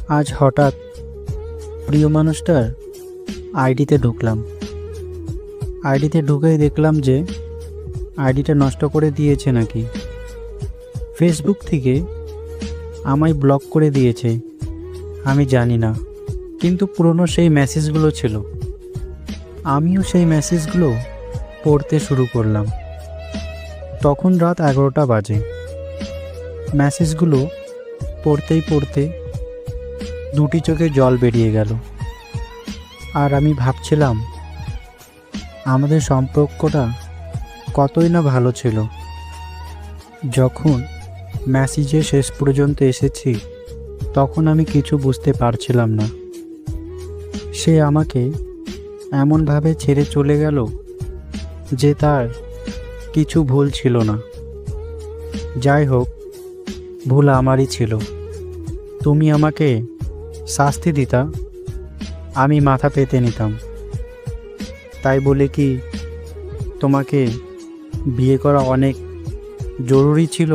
আজ হঠাৎ প্রিয় মানুষটার আইডিতে ঢুকলাম। আইডিতে ঢুকেই দেখলাম যে আইডিটা নষ্ট করে দিয়েছে নাকি। ফেসবুক থেকে আমায় ব্লক করে দিয়েছে, আমি জানি না, কিন্তু পুরনো সেই মেসেজগুলো ছিল। আমিও সেই মেসেজগুলো পড়তে শুরু করলাম। তখন রাত 11টা বাজে। মেসেজগুলো পড়তেই পড়তে দুটি চোখে জল বেরিয়ে গেল। আর আমি ভাবছিলাম আমাদের সম্পর্কটা কতই না ভালো ছিল। যখন মেসেজে শেষ পর্যন্ত এসেছি তখন আমি কিছু বুঝতে পারছিলাম না। সে আমাকে এমনভাবে ছেড়ে চলে গেল যে তার কিছু ভুল ছিল না। যাই হোক, ভুল আমারই ছিল। তুমি আমাকে শাস্তি দিতা, আমি মাথা পেতে নিতাম। তাই বলে কি তোমাকে বিয়ে করা অনেক জরুরি ছিল?